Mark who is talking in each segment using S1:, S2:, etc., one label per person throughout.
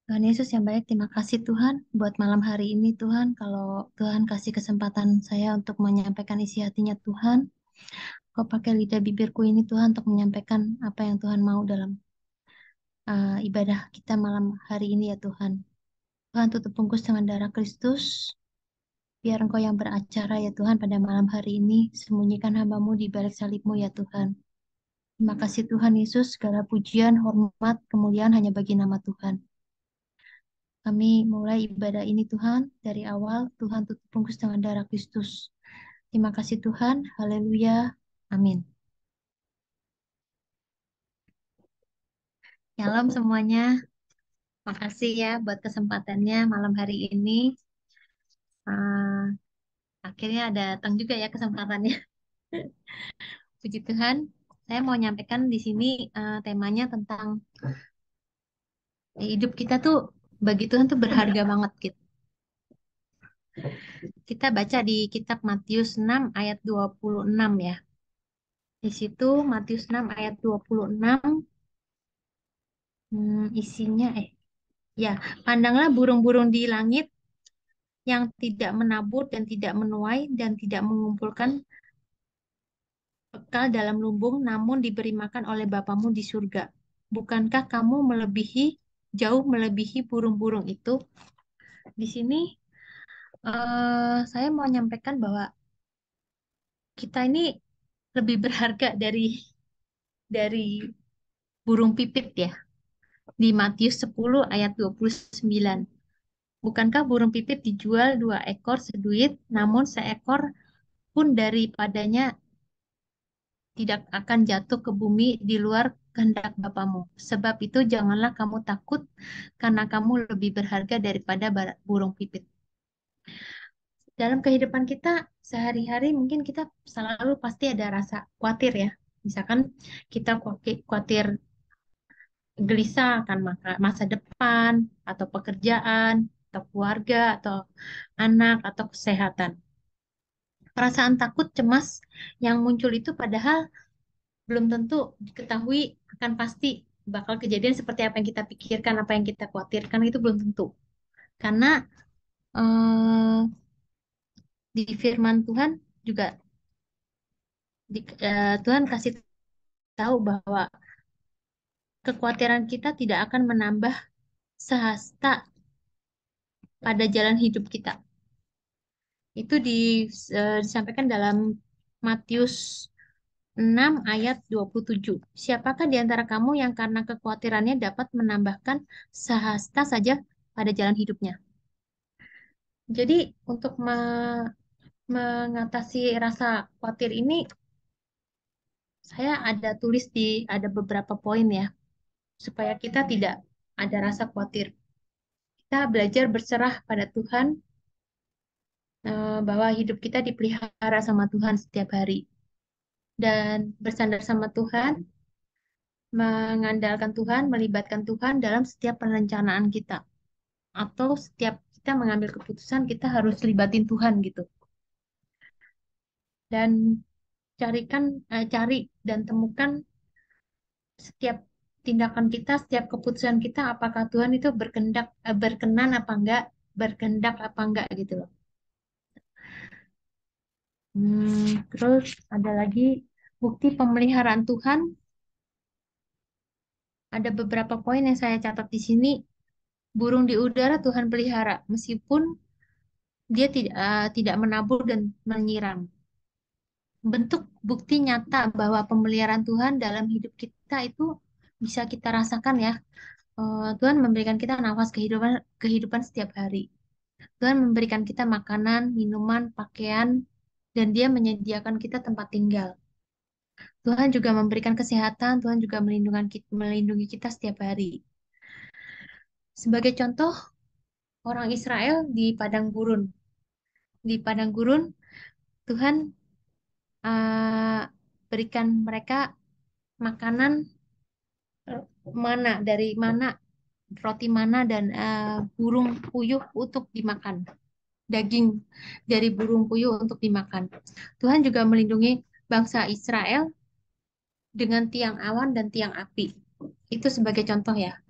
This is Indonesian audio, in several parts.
S1: Tuhan Yesus yang baik, terima kasih Tuhan buat malam hari ini Tuhan. Kalau Tuhan kasih kesempatan saya untuk menyampaikan isi hatinya Tuhan, Kau pakai lidah bibirku ini Tuhan untuk menyampaikan apa yang Tuhan mau dalam ibadah kita malam hari ini ya Tuhan. Tuhan tutup bungkus dengan darah Kristus, biar Engkau yang beracara ya Tuhan pada malam hari ini, sembunyikan hamba-Mu di balik salib-Mu ya Tuhan. Terima kasih Tuhan Yesus, segala pujian, hormat, kemuliaan hanya bagi nama Tuhan. Kami mulai ibadah ini Tuhan, dari awal Tuhan tutup bungkus dengan darah Kristus. Terima kasih Tuhan, haleluya, amin. Shalom semuanya, makasih ya buat kesempatannya malam hari ini. Ah, akhirnya ada datang juga ya kesempatannya. Puji Tuhan, saya mau nyampaikan di sini temanya tentang hidup kita tuh bagi Tuhan tuh berharga banget gitu. Kita baca di kitab Matius 6 ayat 26 ya. Di situ Matius 6 ayat 26 isinya ya, pandanglah burung-burung di langit yang tidak menabur dan tidak menuai dan tidak mengumpulkan bekal dalam lumbung, namun diberi makan oleh Bapamu di surga. Bukankah kamu jauh melebihi burung-burung itu? Di sini saya mau menyampaikan bahwa kita ini lebih berharga dari burung pipit ya. Di Matius 10 ayat 29. Bukankah burung pipit dijual 2 ekor seduit, namun seekor pun daripadanya tidak akan jatuh ke bumi di luar kehendak Bapamu. Sebab itu janganlah kamu takut, karena kamu lebih berharga daripada burung pipit. Dalam kehidupan kita sehari-hari mungkin kita selalu pasti ada rasa khawatir ya. Misalkan kita khawatir gelisah akan masa depan, atau pekerjaan, atau keluarga, atau anak, atau kesehatan. Perasaan takut, cemas yang muncul itu padahal belum tentu diketahui akan pasti bakal kejadian seperti apa yang kita pikirkan, apa yang kita khawatirkan itu belum tentu. Karena eh, di firman Tuhan juga Tuhan kasih tahu bahwa kekhawatiran kita tidak akan menambah sehasta pada jalan hidup kita. Itu disampaikan dalam Matius 6 ayat 27. Siapakah di antara kamu yang karena kekhawatirannya dapat menambahkan sehasta saja pada jalan hidupnya? Jadi untuk mengatasi rasa khawatir ini, saya ada beberapa poin ya, supaya kita tidak ada rasa khawatir. Kita belajar berserah pada Tuhan, bahwa hidup kita dipelihara sama Tuhan setiap hari. Dan bersandar sama Tuhan, mengandalkan Tuhan, melibatkan Tuhan dalam setiap perencanaan kita. Atau setiap kita mengambil keputusan, kita harus libatin Tuhan gitu. Dan cari dan temukan setiap tindakan kita, setiap keputusan kita, apakah Tuhan itu berkenan apa enggak, berkehendak apa enggak gitu loh. Terus ada lagi bukti pemeliharaan Tuhan. Ada beberapa poin yang saya catat di sini. Burung di udara Tuhan pelihara, meskipun dia tidak menabur dan menyiram. Bentuk bukti nyata bahwa pemeliharaan Tuhan dalam hidup kita itu bisa kita rasakan ya. Tuhan memberikan kita nafas kehidupan kehidupan setiap hari. Tuhan memberikan kita makanan, minuman, pakaian, dan Dia menyediakan kita tempat tinggal. Tuhan juga memberikan kesehatan, Tuhan juga melindungi kita setiap hari. Sebagai contoh, orang Israel di padang gurun. Di padang gurun, Tuhan uh, berikan mereka makanan dari mana, roti mana dan burung puyuh untuk dimakan. Daging dari burung puyuh untuk dimakan. Tuhan juga melindungi bangsa Israel dengan tiang awan dan tiang api. Itu sebagai contoh ya.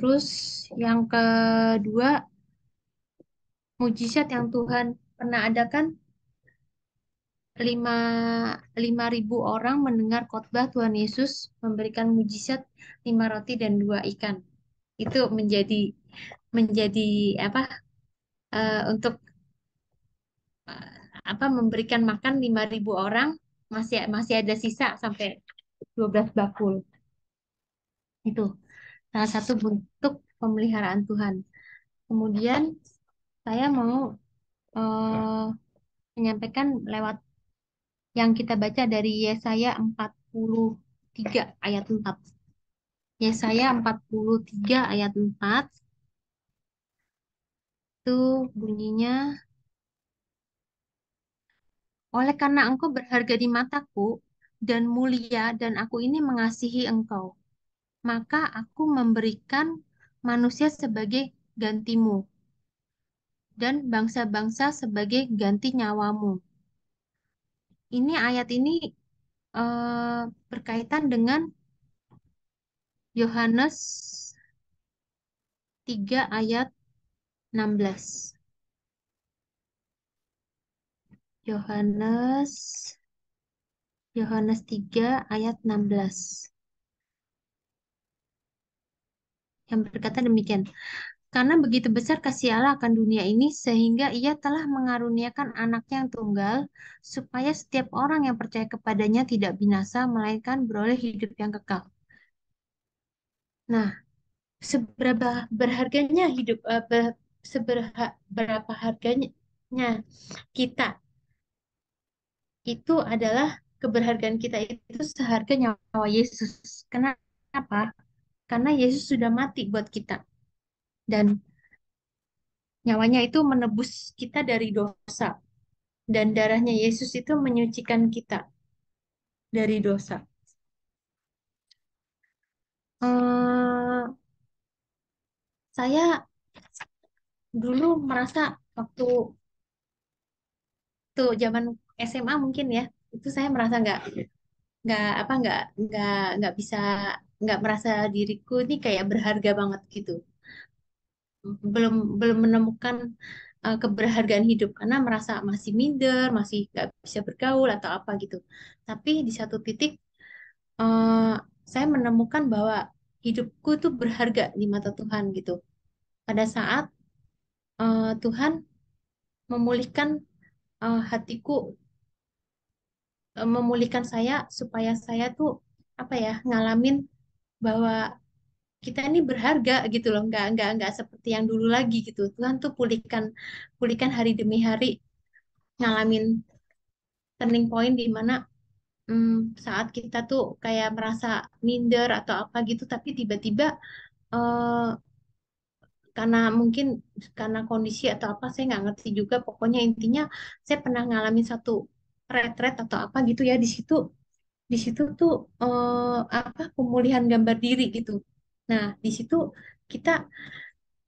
S1: Terus yang kedua, mujizat yang Tuhan pernah adakan, lima 5.000 orang mendengar khotbah Tuhan Yesus memberikan mujizat 5 roti dan 2 ikan. Itu menjadi apa, untuk eh, memberikan makan 5.000 orang, masih masih ada sisa sampai 12 bakul. Itu salah satu bentuk pemeliharaan Tuhan. Kemudian saya mau eh, menyampaikan lewat yang kita baca dari Yesaya 43 ayat 4. Yesaya 43 ayat 4 itu bunyinya, oleh karena engkau berharga di mataku dan mulia dan aku ini mengasihi engkau, maka aku memberikan manusia sebagai gantimu dan bangsa-bangsa sebagai ganti nyawamu. Ini ayat ini berkaitan dengan Yohanes 3 ayat 16. Yohanes Yohanes 3 ayat 16 yang berkata demikian. Karena begitu besar kasih Allah akan dunia ini sehingga ia telah mengaruniakan anaknya yang tunggal supaya setiap orang yang percaya kepadanya tidak binasa melainkan beroleh hidup yang kekal. Nah, seberapa berharganya hidup, berapa harganya kita itu adalah, keberhargaan kita itu seharga nyawa Yesus. Kenapa? Karena Yesus sudah mati buat kita dan nyawanya itu menebus kita dari dosa, dan darahnya Yesus itu menyucikan kita dari dosa. eh saya dulu merasa waktu tuh zaman SMA mungkin ya, itu saya merasa nggak apa nggak bisa, nggak merasa diriku ini kayak berharga banget gitu, belum belum menemukan keberhargaan hidup karena merasa masih minder, masih nggak bisa bergaul atau apa gitu. Tapi di satu titik eh, saya menemukan bahwa hidupku itu berharga di mata Tuhan gitu. Pada saat Tuhan memulihkan hatiku, memulihkan saya supaya saya tuh apa ya, ngalamin bahwa kita ini berharga gitu loh, nggak seperti yang dulu lagi gitu. Tuhan tuh pulihkan pulihkan hari demi hari, ngalamin turning point di mana saat kita tuh kayak merasa minder atau apa gitu, tapi tiba-tiba eh, karena mungkin karena kondisi atau apa saya nggak ngerti juga, pokoknya intinya saya pernah ngalamin satu retret atau apa gitu ya, di situ tuh apa, pemulihan gambar diri gitu. Nah, di situ kita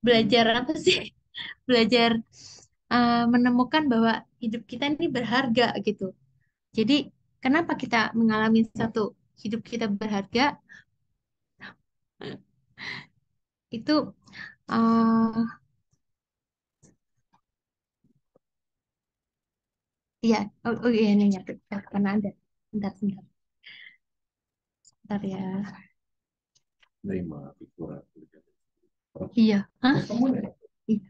S1: belajar apa sih? Belajar menemukan bahwa hidup kita ini berharga gitu. Jadi, kenapa kita mengalami satu hidup kita berharga? Itu eh iya, oh iya ini nyatu, karena ada. Bentar, bentar, bentar ya. Iya, hah? Iya,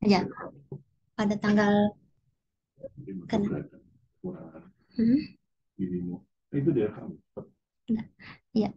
S1: ya, pada tanggal kan. Hmm? Bentar. Iya,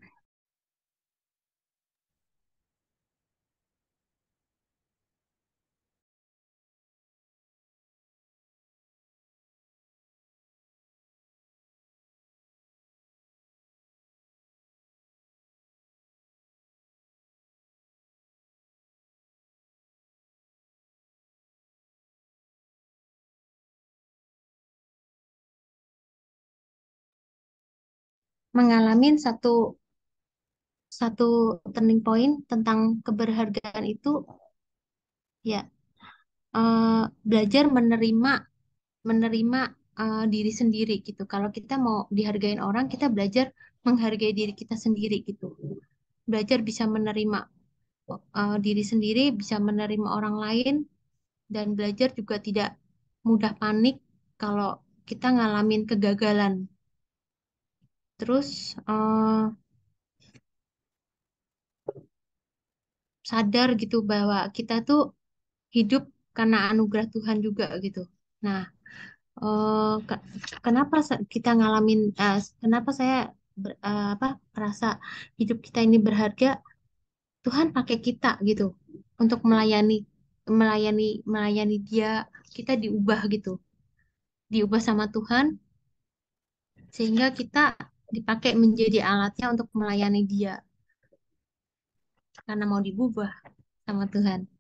S1: mengalami satu satu turning point tentang keberhargaan itu, ya, belajar menerima diri sendiri gitu. Kalau kita mau dihargain orang, kita belajar menghargai diri kita sendiri gitu. belajar bisa menerima diri sendiri, bisa menerima orang lain, dan belajar juga tidak mudah panik kalau kita ngalamin kegagalan. Terus sadar gitu bahwa kita tuh hidup karena anugerah Tuhan juga gitu. Nah, kenapa kita ngalamin, kenapa saya apa merasa hidup kita ini berharga? Tuhan pakai kita gitu untuk melayani Dia. Kita diubah gitu, diubah sama Tuhan sehingga kita dipakai menjadi alatnya untuk melayani Dia karena mau diubah sama Tuhan.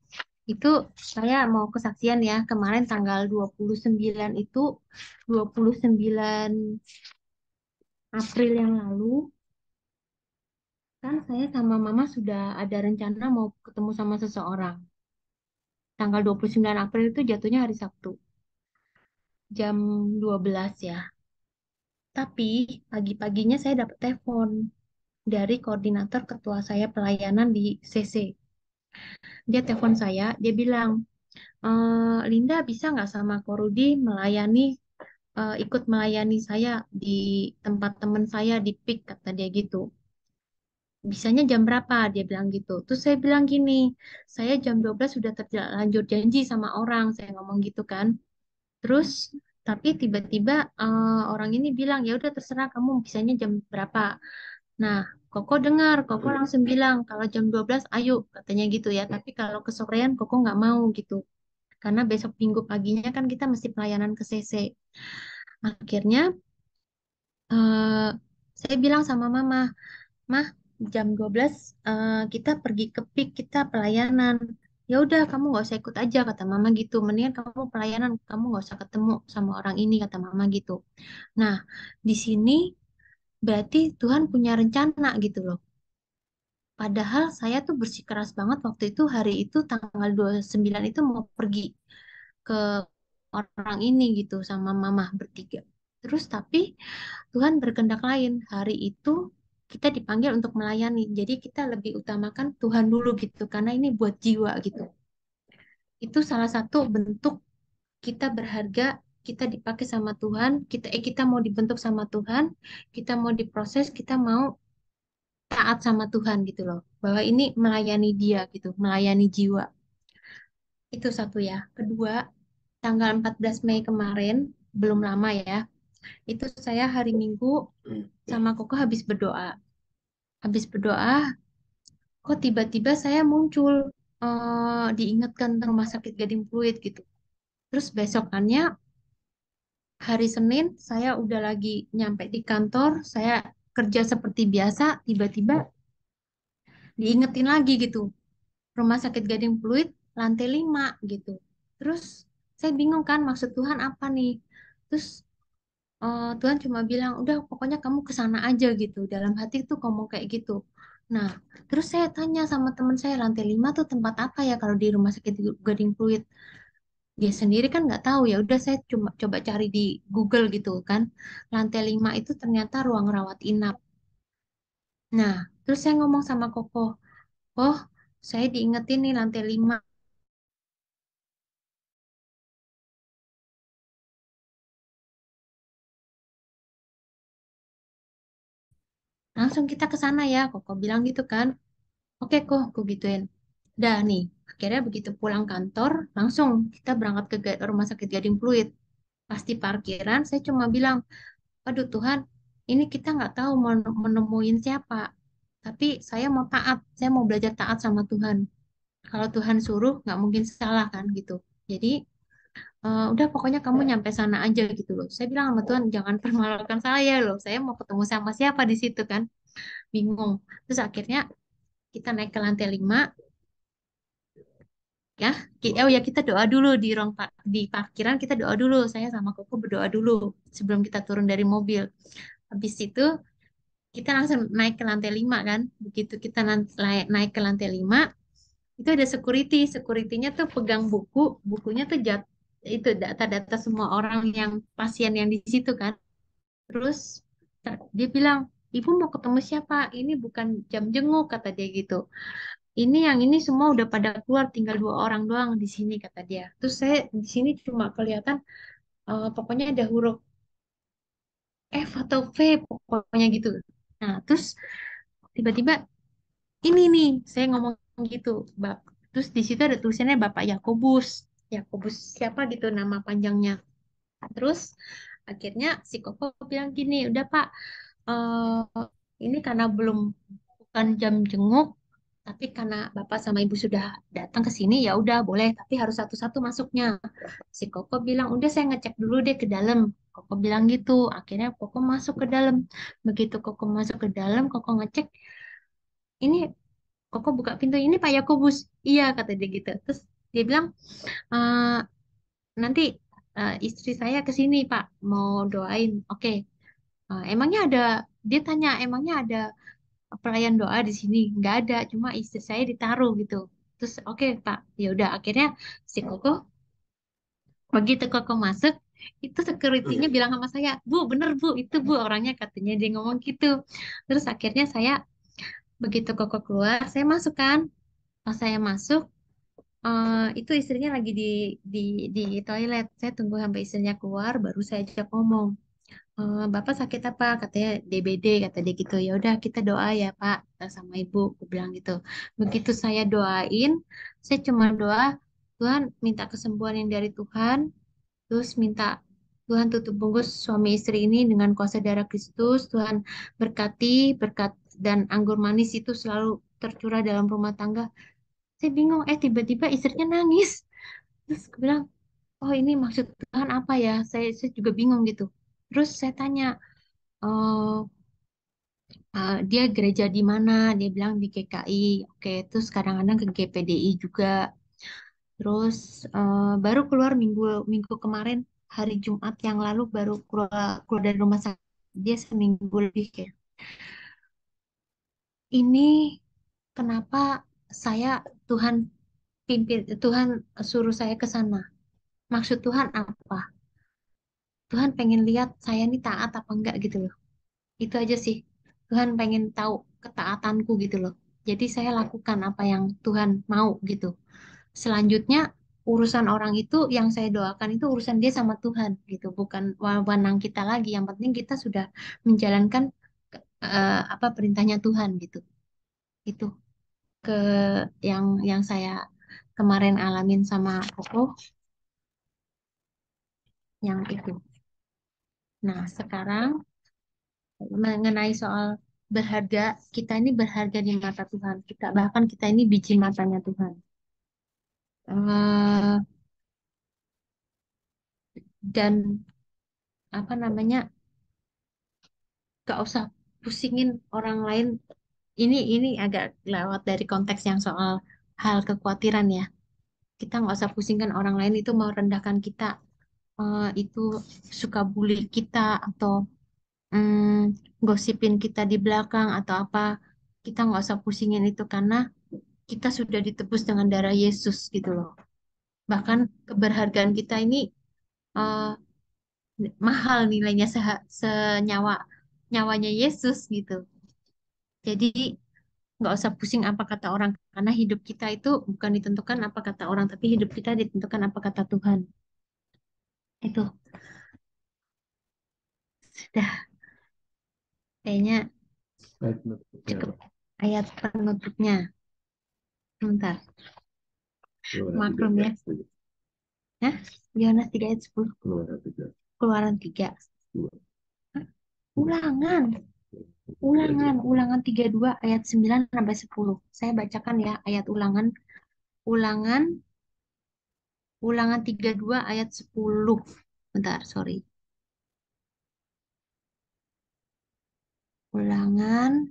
S1: Itu saya mau kesaksian ya, kemarin tanggal 29 itu 29 April yang lalu kan saya sama Mama sudah ada rencana mau ketemu sama seseorang. Tanggal 29 April itu jatuhnya hari Sabtu, jam 12 ya. Tapi pagi-paginya saya dapat telepon dari koordinator ketua saya pelayanan di CC. Dia telepon saya, dia bilang, Linda bisa nggak sama Korudi ikut melayani saya di tempat teman saya di PIK, kata dia gitu. Bisanya jam berapa? Dia bilang gitu. Terus saya bilang gini, saya jam 12 sudah terlanjur janji sama orang, saya ngomong gitu kan. Terus tapi tiba-tiba orang ini bilang, ya udah terserah kamu bisanya jam berapa. Nah, Koko dengar, Koko langsung bilang kalau jam 12 ayo katanya gitu ya. Tapi kalau kesorean Koko nggak mau gitu. Karena besok Minggu paginya kan kita mesti pelayanan ke CC. Akhirnya eh, saya bilang sama Mama, Mah, jam 12 kita pergi ke PIK, kita pelayanan. Ya udah kamu nggak usah ikut aja kata Mama gitu. Mendingan kamu pelayanan, kamu nggak usah ketemu sama orang ini kata Mama gitu. Nah, di sini berarti Tuhan punya rencana gitu loh. Padahal saya tuh bersikeras banget waktu itu hari itu tanggal 29 itu mau pergi ke orang ini gitu sama Mama bertiga. Terus tapi Tuhan berkehendak lain. Hari itu kita dipanggil untuk melayani. Jadi kita lebih utamakan Tuhan dulu gitu karena ini buat jiwa gitu. Itu salah satu bentuk kita berharga, kita dipakai sama Tuhan, kita mau dibentuk sama Tuhan, kita mau diproses, kita mau taat sama Tuhan gitu loh. Bahwa ini melayani Dia gitu, melayani jiwa. Itu satu ya. Kedua, tanggal 14 Mei kemarin, belum lama ya. Itu saya hari Minggu sama Koko habis berdoa. Habis berdoa, kok tiba-tiba saya muncul diingatkan rumah sakit Gading Pluit gitu. Terus besokannya hari Senin saya udah lagi nyampe di kantor, saya kerja seperti biasa, tiba-tiba diingetin lagi gitu. Rumah sakit Gading Pluit lantai 5 gitu. Terus saya bingung kan maksud Tuhan apa nih? Terus Tuhan cuma bilang, udah pokoknya kamu ke sana aja gitu. Dalam hati tuh ngomong kayak gitu. Nah, terus saya tanya sama teman saya, lantai 5 tuh tempat apa ya kalau di rumah sakit Gading Pluit? Dia sendiri kan nggak tahu ya. Udah saya cuma coba cari di Google gitu kan. Lantai 5 itu ternyata ruang rawat inap. Nah, terus saya ngomong sama Koko, oh saya diingetin nih lantai 5. Langsung kita ke sana ya. Koko bilang gitu kan. Oke kok, aku gituin. Dah nih, akhirnya begitu pulang kantor, langsung kita berangkat ke rumah sakit Gading Pluit. Pas di parkiran, saya cuma bilang, aduh Tuhan, ini kita nggak tahu mau menemuin siapa. Tapi saya mau taat, saya mau belajar taat sama Tuhan. Kalau Tuhan suruh, nggak mungkin salah kan gitu. Jadi, udah pokoknya kamu nyampe sana aja gitu loh. Saya bilang sama Tuhan, jangan permalukan saya loh. Saya mau ketemu sama siapa di situ kan. Bingung. Terus akhirnya kita naik ke lantai 5 ya. Oh ya kita doa dulu di parkiran, kita doa dulu, saya sama Koko berdoa dulu sebelum kita turun dari mobil. Habis itu kita langsung naik ke lantai 5 kan. Begitu kita naik ke lantai 5 itu ada securitynya tuh pegang bukunya tuh itu data-data semua orang yang pasien yang di situ kan. Terus dia bilang, Ibu mau ketemu siapa? Ini bukan jam jenguk, kata dia gitu. Ini yang ini semua udah pada keluar, tinggal 2 orang doang di sini, kata dia. Terus saya di sini cuma kelihatan pokoknya ada huruf F atau V, pokoknya gitu. Nah, terus tiba-tiba ini nih, saya ngomong gitu, Bap. Terus di situ ada tulisannya Bapak Yakobus. Yakobus siapa gitu nama panjangnya. Terus akhirnya si Koko bilang gini, udah Pak, ini karena belum bukan jam jenguk, tapi karena Bapak sama Ibu sudah datang ke sini, ya udah boleh, tapi harus satu-satu masuknya. Si Koko bilang, udah saya ngecek dulu deh ke dalam. Koko bilang gitu. Akhirnya Koko masuk ke dalam. Begitu Koko masuk ke dalam, Koko ngecek, ini Koko buka pintu, ini Pak Yakobus. Iya, kata dia gitu. Terus dia bilang, "Eh, nanti istri saya ke sini Pak, mau doain. Oke. Emangnya ada, dia tanya, emangnya ada pelayan doa di sini? Nggak ada, cuma istri saya ditaruh gitu. Terus oke Pak, ya udah akhirnya si Koko begitu Koko masuk, itu security-nya bilang sama saya, Bu, bener Bu, itu Bu orangnya, katanya dia ngomong gitu. Terus akhirnya saya begitu Koko keluar, saya masuk kan. Pas saya masuk, itu istrinya lagi di di toilet. Saya tunggu sampai istrinya keluar, baru saya ajak ngomong. Bapak sakit apa? Katanya DBD, kata dia gitu. Ya udah kita doa ya Pak, kita sama Ibu. Aku bilang gitu. Begitu saya doain, saya cuma doa, Tuhan minta kesembuhan yang dari Tuhan, terus minta Tuhan tutup bungkus suami istri ini dengan kuasa darah Kristus. Tuhan berkati, berkat dan anggur manis itu selalu tercurah dalam rumah tangga. Saya bingung, tiba-tiba istrinya nangis. Terus aku bilang, oh ini maksud Tuhan apa ya? Saya juga bingung gitu. Terus saya tanya, oh, dia gereja di mana? Dia bilang di GKI. Oke, terus kadang-kadang ke GPDI juga. Terus baru keluar minggu minggu kemarin, hari Jumat yang lalu baru keluar, keluar dari rumah sakit. Dia seminggu lebih kayak. Ini kenapa saya Tuhan Tuhan suruh saya ke sana? Maksud Tuhan apa? Tuhan pengen lihat saya ini taat apa enggak gitu loh. Itu aja sih. Tuhan pengen tahu ketaatanku gitu loh. Jadi saya lakukan apa yang Tuhan mau gitu. Selanjutnya urusan orang itu yang saya doakan itu urusan dia sama Tuhan gitu, bukan wewenang kita lagi. Yang penting kita sudah menjalankan apa perintahnya Tuhan gitu. Itu ke yang saya kemarin alamin sama Koko yang itu. Nah, sekarang mengenai soal berharga, kita ini berharga di mata Tuhan. Kita bahkan kita ini biji matanya Tuhan. eh dan apa namanya, gak usah pusingin orang lain. Ini agak lewat dari konteks yang soal hal kekhawatiran ya. Kita nggak usah pusingkan orang lain itu mau rendahkan kita, itu suka bully kita atau gosipin kita di belakang atau apa. Kita nggak usah pusingin itu karena kita sudah ditebus dengan darah Yesus gitu loh. Bahkan keberhargaan kita ini eh, mahal nilainya senyawa nyawanya Yesus gitu. Jadi nggak usah pusing apa kata orang karena hidup kita itu bukan ditentukan apa kata orang, tapi hidup kita ditentukan apa kata Tuhan. Itu sudah kayaknya cukup ayat penutupnya. Bentar, maklum ya. Nah, Yohanes 3 ayat 10. Keluaran 3. Hah? Ulangan. Ulangan 32 ayat 9 sampai 10. Saya bacakan ya ayat ulangan. Ulangan Ulangan 32 ayat 10. Bentar, sorry. Ulangan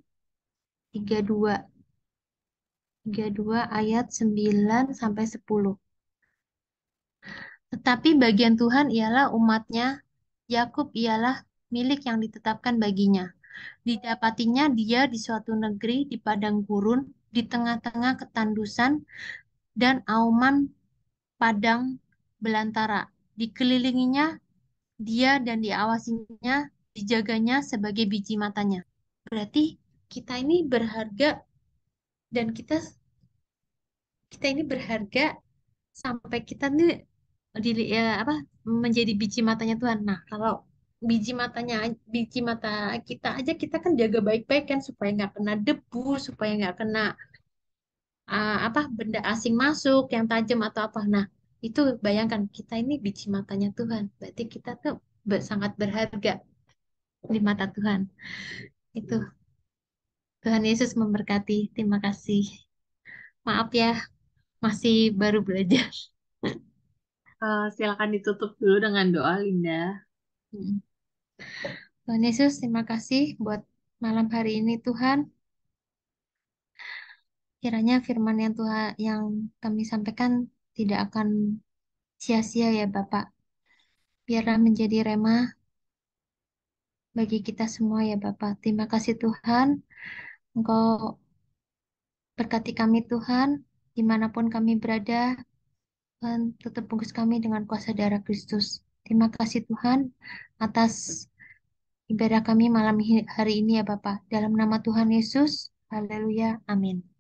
S1: 32 32 ayat 9 sampai 10. Tetapi bagian Tuhan ialah umatnya, Yakub ialah milik yang ditetapkan baginya. Didapatinya dia di suatu negeri di padang gurun, di tengah-tengah ketandusan dan auman padang belantara. Dikelilinginya dia dan diawasinya, dijaganya sebagai biji matanya. Berarti kita ini berharga dan kita ini berharga sampai kita nih ya, apa menjadi biji matanya Tuhan. Nah, kalau biji mata kita aja kita kan jaga baik-baik kan supaya nggak kena debu, supaya nggak kena apa benda asing masuk yang tajam atau apa. Nah, itu bayangkan kita ini biji matanya Tuhan. Berarti kita tuh sangat berharga di mata Tuhan. Itu Tuhan Yesus memberkati. Terima kasih. Maaf ya, masih baru belajar.
S2: Silakan ditutup dulu dengan doa, Linda.
S1: Mm. Tuhan Yesus, terima kasih buat malam hari ini Tuhan. Kiranya firman yang Tuhan yang kami sampaikan tidak akan sia-sia ya Bapak. Biarlah menjadi rema bagi kita semua ya Bapak. Terima kasih Tuhan. Engkau berkati kami Tuhan, dimanapun kami berada, Tuhan tutup bungkus kami dengan kuasa darah Kristus. Terima kasih Tuhan atas ibadah kami malam hari ini ya Bapak. Dalam nama Tuhan Yesus, haleluya, amin.